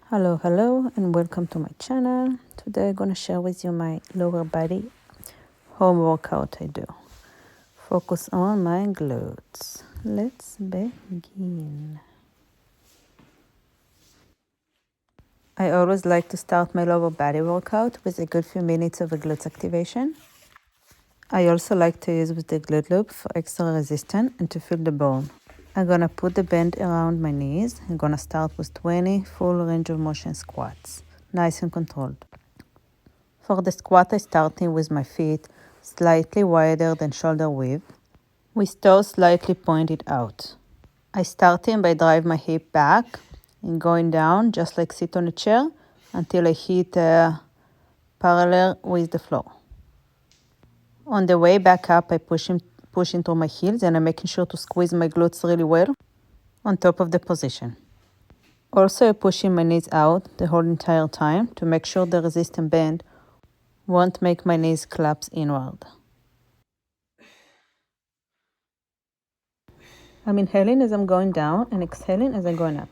Hello, and welcome to my channel. Today I'm going to share with you my lower body home workout I do. Focus on my glutes. Let's begin. I always like to start my lower body workout with a good few minutes of a glutes activation. I also like to use with the glute loop for extra resistance and to feel the bone. I'm going to put the band around my knees. I'm going to start with 20 full range of motion squats, nice and controlled. For the squat, I'm starting with my feet slightly wider than shoulder width, with toes slightly pointed out. I starting by drive my hip back and going down, just like sit on a chair, until I hit parallel with the floor. On the way back up, I push into my heels, and I'm making sure to squeeze my glutes really well on top of the position. Also, I'm pushing my knees out the whole entire time to make sure the resistant band won't make my knees collapse inward. I'm inhaling as I'm going down and exhaling as I'm going up.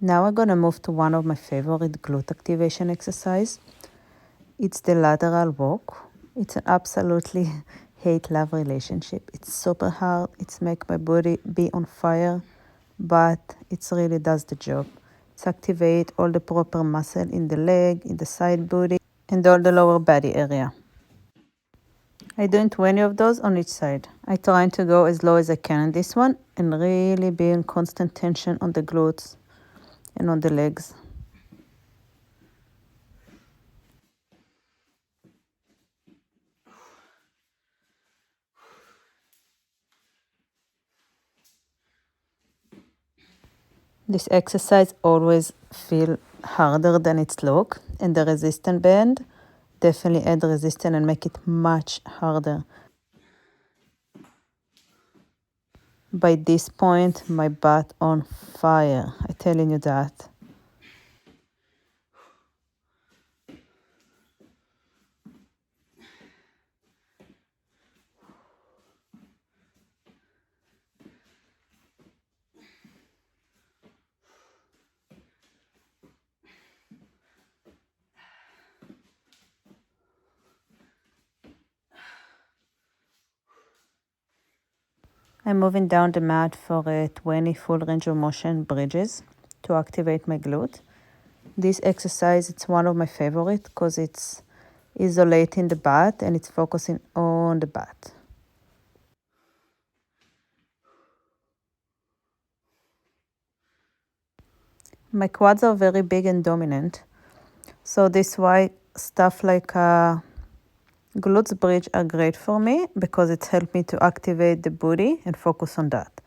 Now I'm gonna move to one of my favorite glute activation exercise. It's the lateral walk. It's an absolutely hate-love relationship. It's super hard. It's make my body be on fire, but it really does the job. It's activate all the proper muscle in the leg, in the side body, and all the lower body area. I do 20 of those on each side. I try to go as low as I can on this one and really be in constant tension on the glutes and on the legs. This exercise always feel harder than its look, and the resistance band definitely add resistance and make it much harder. By this point, my butt on fire. I'm telling you that. I'm moving down the mat for 20 full range of motion bridges to activate my glute. This exercise, it's one of my favorite because it's isolating the butt and it's focusing on the butt. My quads are very big and dominant, so this is why stuff like glutes bridge are great for me because it helped me to activate the booty and focus on that.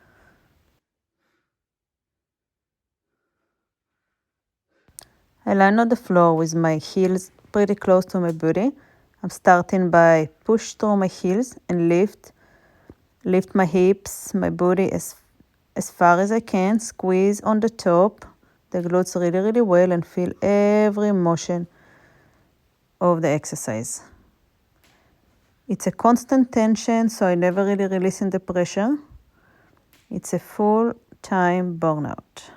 I land on the floor with my heels pretty close to my booty. I'm starting by push through my heels and lift my hips, my booty as far as I can. Squeeze on the top, the glutes really well, and feel every motion of the exercise. It's a constant tension, so I never really releasing the pressure. It's a full-time burnout.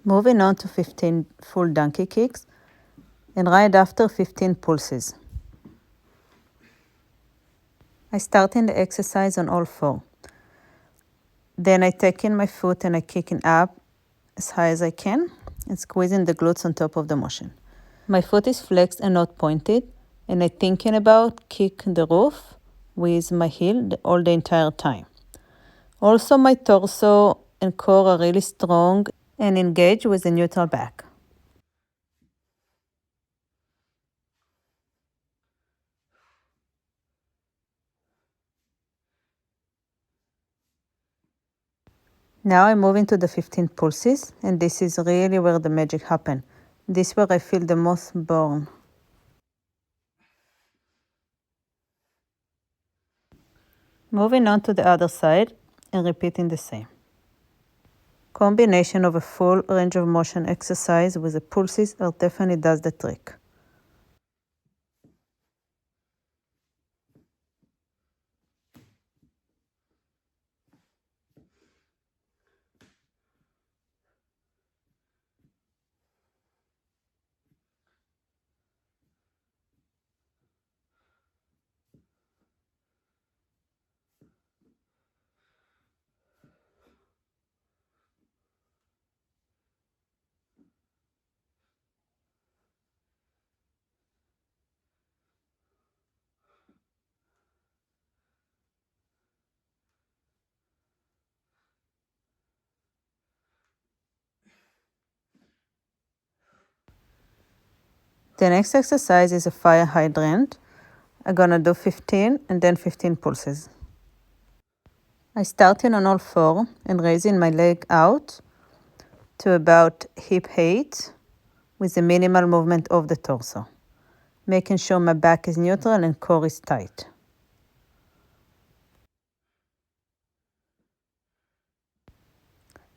Moving on to 15 full donkey kicks, and right after 15 pulses. I start in the exercise on all four. Then I take in my foot and I kick it up as high as I can and squeezing the glutes on top of the motion. My foot is flexed and not pointed, and I'm thinking about kick the roof with my heel all the entire time. Also, my torso and core are really strong and engaged with the neutral back. Now I move into the 15 pulses, and this is really where the magic happens. This is where I feel the most burn. Moving on to the other side and repeating the same. Combination of a full range of motion exercise with the pulses definitely does the trick. The next exercise is a fire hydrant. I'm gonna do 15 and then 15 pulses. I started on all four and raising my leg out to about hip height with the minimal movement of the torso, making sure my back is neutral and core is tight.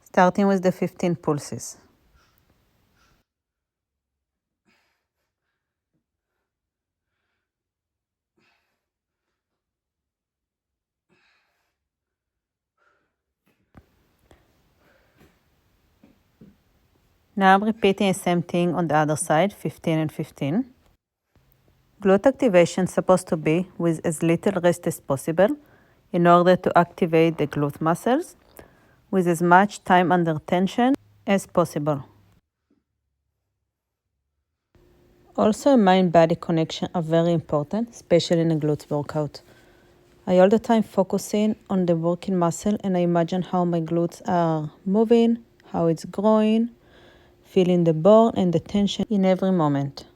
Starting with the 15 pulses. Now I'm repeating the same thing on the other side, 15 and 15. Glute activation is supposed to be with as little rest as possible in order to activate the glute muscles with as much time under tension as possible. Also, mind-body connection are very important, especially in a glute workout. I all the time focusing on the working muscle and I imagine how my glutes are moving, how it's growing, feeling the burn and the tension in every moment.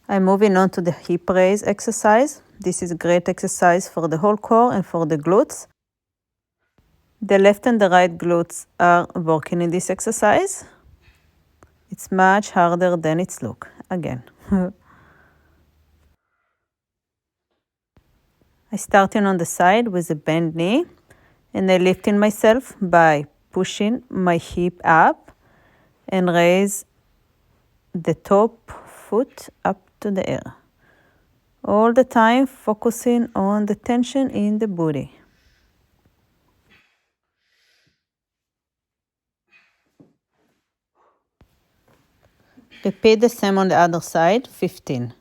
I'm moving on to the hip raise exercise. This is a great exercise for the whole core and for the glutes. The left and the right glutes are working in this exercise. It's much harder than it looks, again. I starting on the side with a bent knee and I lifting myself by pushing my hip up and raise the top foot up to the air. All the time focusing on the tension in the booty. Repeat the same on the other side, 15.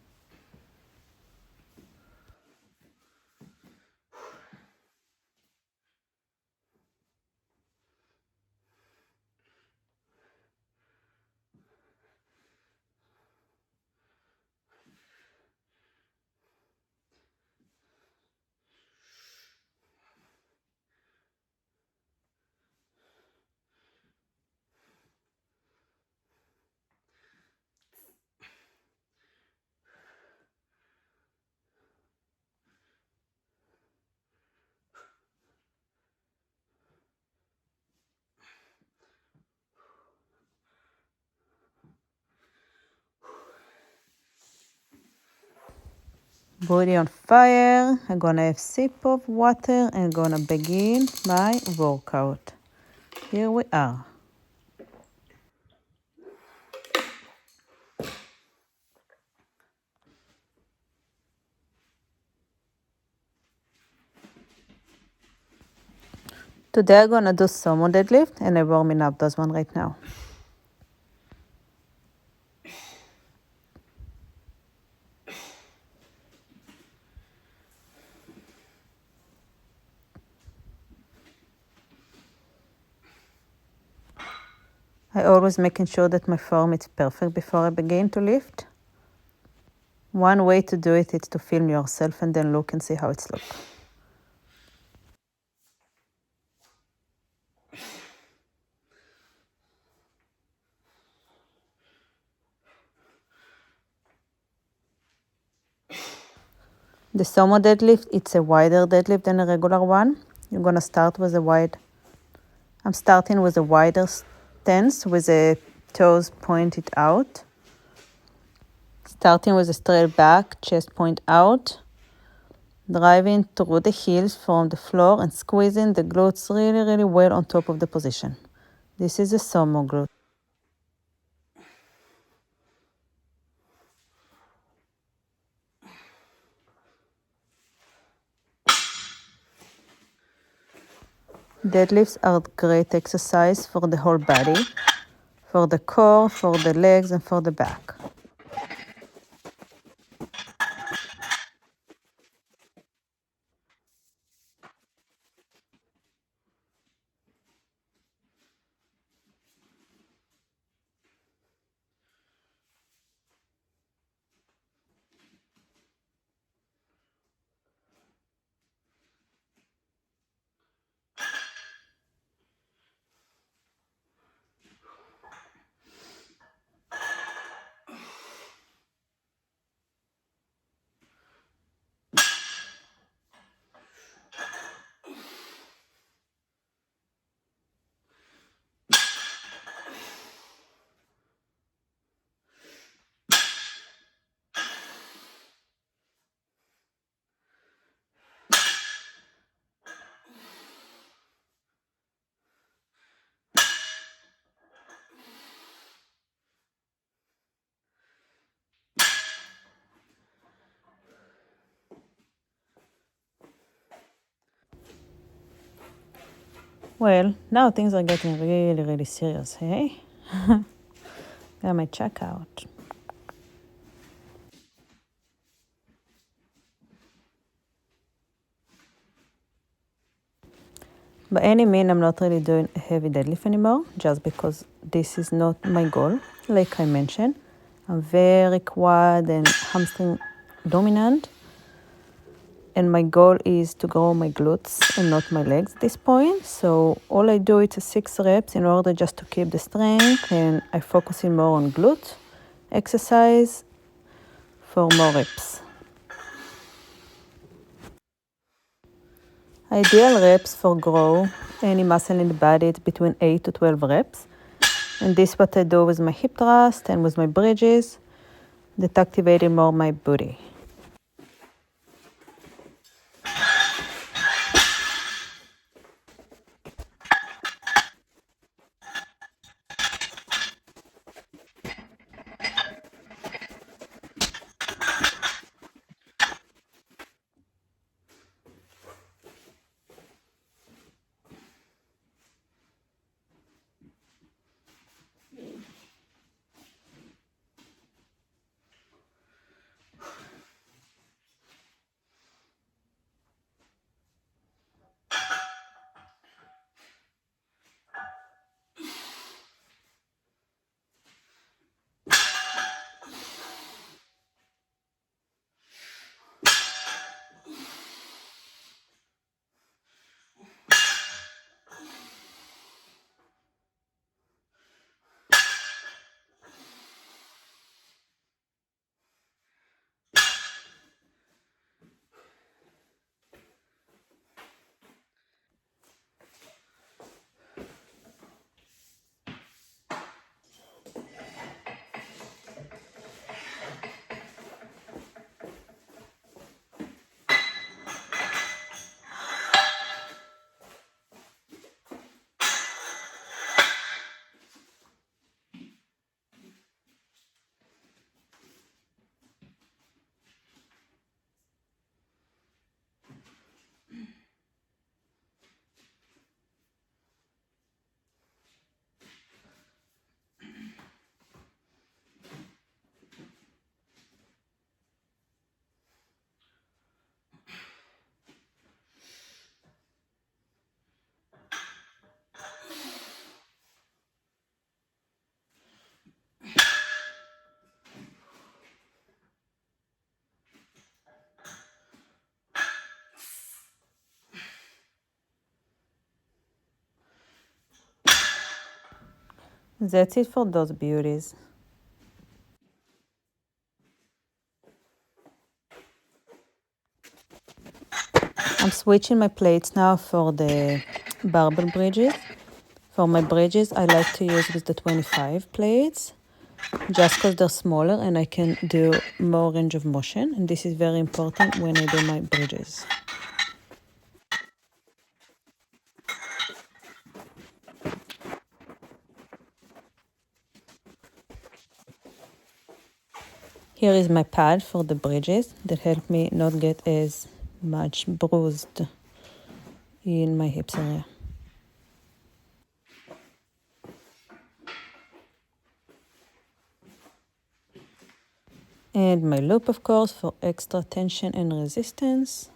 Body on fire. I'm gonna have a sip of water and gonna begin my workout. Here we are. Today I'm gonna do Sumo deadlift and I'm warming up those one right now. I always making sure that my form is perfect before I begin to lift. One way to do it is to film yourself and then look and see how it's look. The Sumo deadlift, it's a wider deadlift than a regular one. You're gonna start with I'm starting with a wider stance with the toes pointed out. Starting with a straight back, chest point out. Driving through the heels from the floor and squeezing the glutes really well on top of the position. This is a Sumo glute. Deadlifts are great exercise for the whole body, for the core, for the legs, and for the back. Well, now things are getting really serious, hey? Got my checkout. By any means, I'm not really doing a heavy deadlift anymore, just because this is not my goal. Like I mentioned, I'm very quad and hamstring dominant, and my goal is to grow my glutes and not my legs at this point. So all I do is 6 reps in order just to keep the strength, and I focus more on glute exercise for more reps. Ideal reps for grow any muscle in the body is between 8 to 12 reps. And this is what I do with my hip thrust and with my bridges that activated more my booty. That's it for those beauties. I'm switching my plates now for the barbell bridges. For my bridges, I like to use with the 25 plates, just because they're smaller and I can do more range of motion. And this is very important when I do my bridges. Here is my pad for the bridges that help me not get as much bruised in my hips area. And my loop, of course, for extra tension and resistance.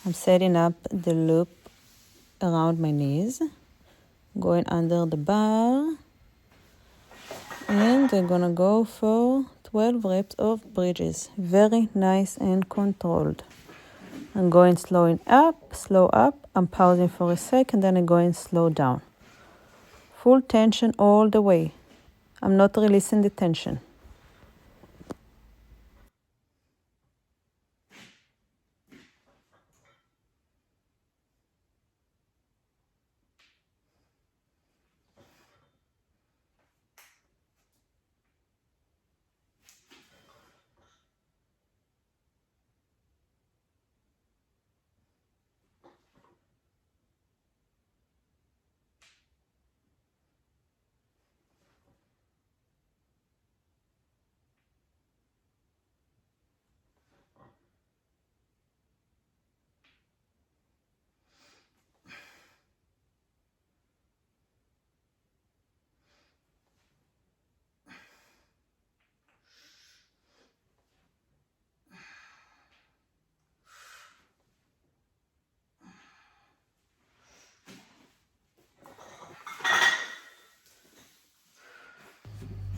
I'm setting up the loop around my knees, going under the bar, and I'm gonna go for 12 reps of bridges. Very nice and controlled. I'm going slow up, I'm pausing for a sec, and then I'm going slow down. Full tension all the way. I'm not releasing the tension.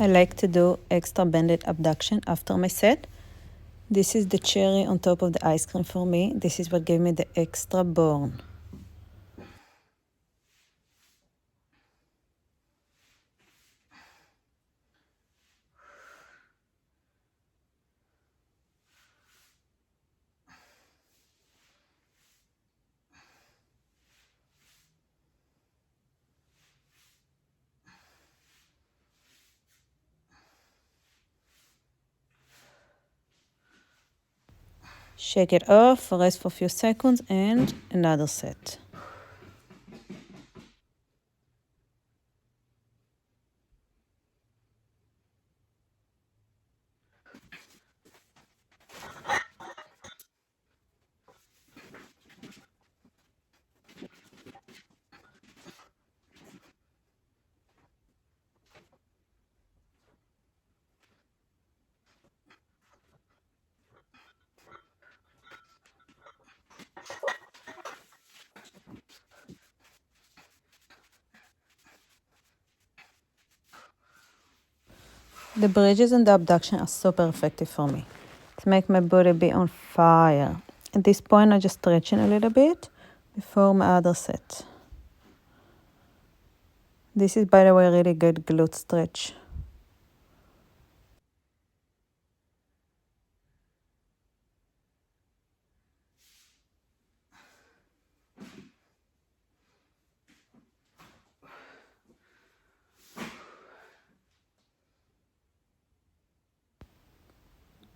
I like to do extra banded abduction after my set. This is the cherry on top of the ice cream for me. This is what gave me the extra burn. Shake it off, rest for a few seconds, and another set. The bridges and the abduction are super effective for me to make my body be on fire. At this point, I'm just stretching a little bit before my other set. This is, by the way, a really good glute stretch.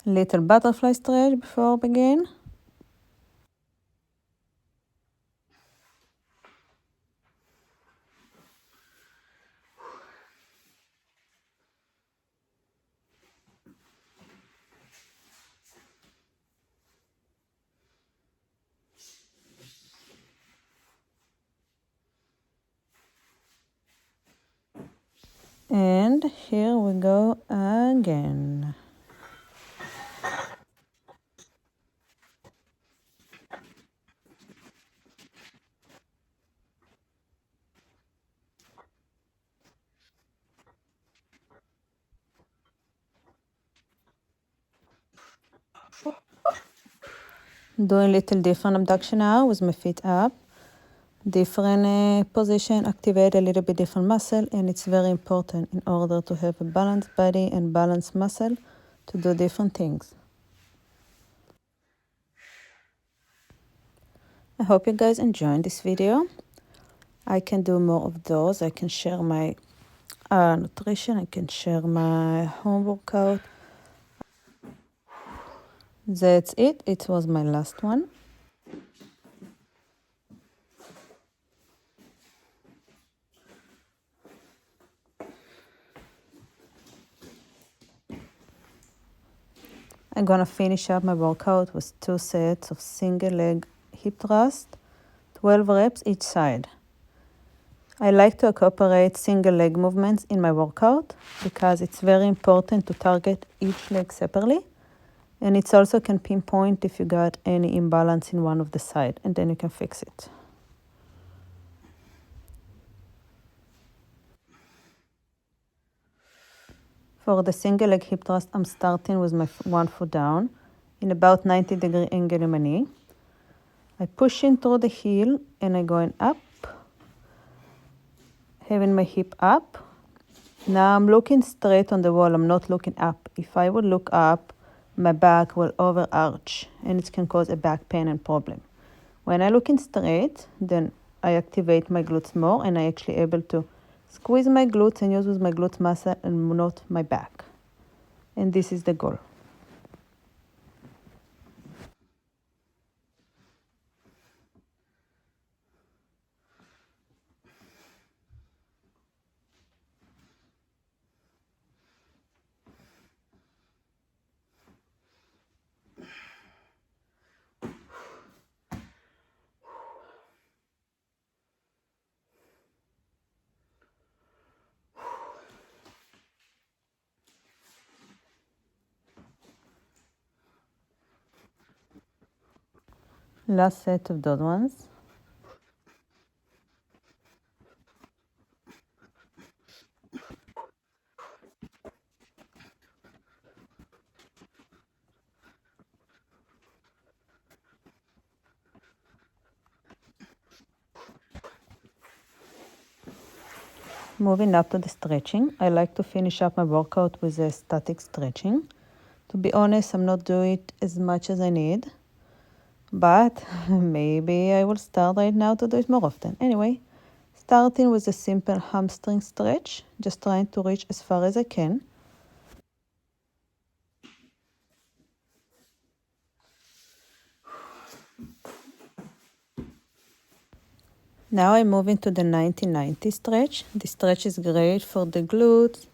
Little butterfly stretch before I begin. And here we go again. Doing little different abduction now with my feet up. Different position, activate a little bit different muscle, and it's very important in order to have a balanced body and balanced muscle to do different things. I hope you guys enjoyed this video. I can do more of those. I can share my nutrition. I can share my home workout. That's it. It was my last one. I'm gonna finish up my workout with 2 sets of single leg hip thrust, 12 reps each side. I like to incorporate single leg movements in my workout because it's very important to target each leg separately. And it also can pinpoint if you got any imbalance in one of the side, and then you can fix it. For the single leg hip thrust, I'm starting with my 1 foot down in about 90-degree angle in my knee. I push in through the heel and I'm going up, having my hip up. Now I'm looking straight on the wall, I'm not looking up. If I would look up, my back will overarch and it can cause a back pain and problem. When I look in straight, then I activate my glutes more and I actually able to squeeze my glutes and use with my glute muscle and not my back. And this is the goal. Last set of those ones. Moving up to the stretching, I like to finish up my workout with a static stretching. To be honest, I'm not doing it as much as I need, but maybe I will start right now to do it more often. Anyway, starting with a simple hamstring stretch, just trying to reach as far as I can. Now I move into the 90-90 stretch. This stretch is great for the glutes,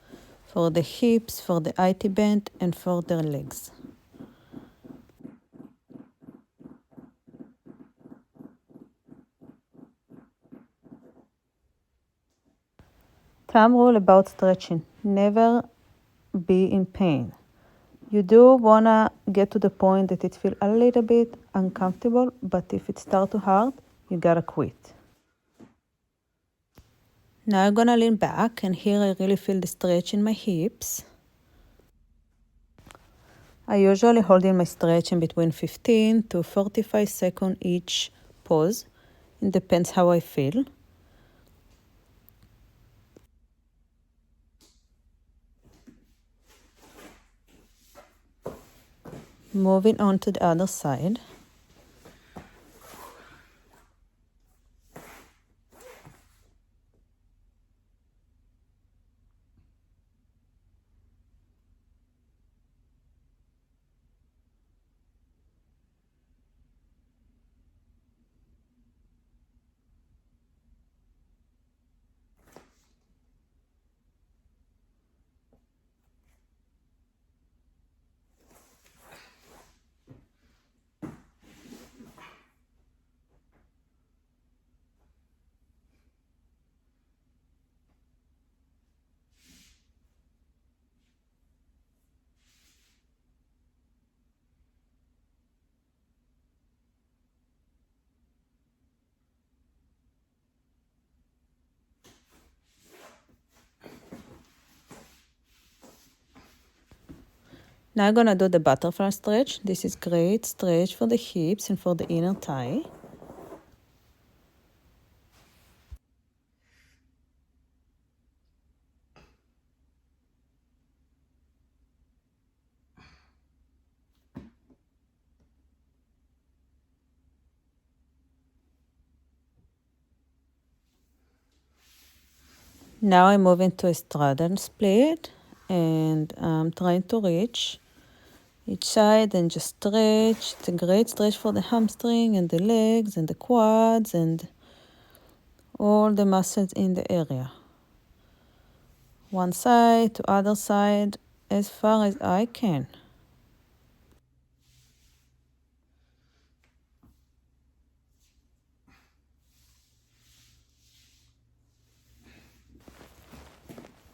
for the hips, for the IT band, and for the legs. Thumb rule about stretching: never be in pain. You do wanna get to the point that it feels a little bit uncomfortable, but if it starts too hard, you gotta quit. Now I'm gonna lean back, and here I really feel the stretch in my hips. I usually hold in my stretch in between 15 to 45 seconds each pause. It depends how I feel. Moving on to the other side. Now I'm gonna do the butterfly stretch. This is great stretch for the hips and for the inner thigh. Now I move into a straddle split, and I'm trying to reach each side and just stretch. It's a great stretch for the hamstring and the legs and the quads and all the muscles in the area. One side to other side as far as I can.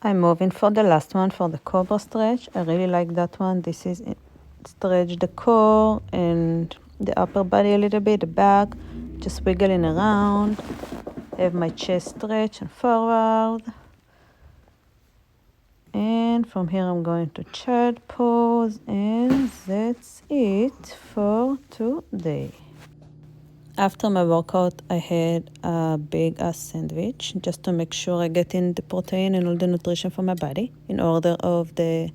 I'm moving for the last one, for the cobra stretch. I really like that one. This is stretch the core and the upper body a little bit, the back, just wiggling around. Have my chest stretch and forward. And from here I'm going to child pose, and that's it for today. After my workout, I had a big ass sandwich just to make sure I get in the protein and all the nutrition for my body in order of the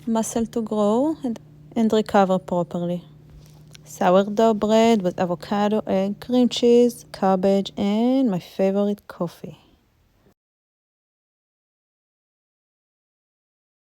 muscle to grow and recover properly. Sourdough bread with avocado, egg, cream cheese, cabbage, and my favorite coffee.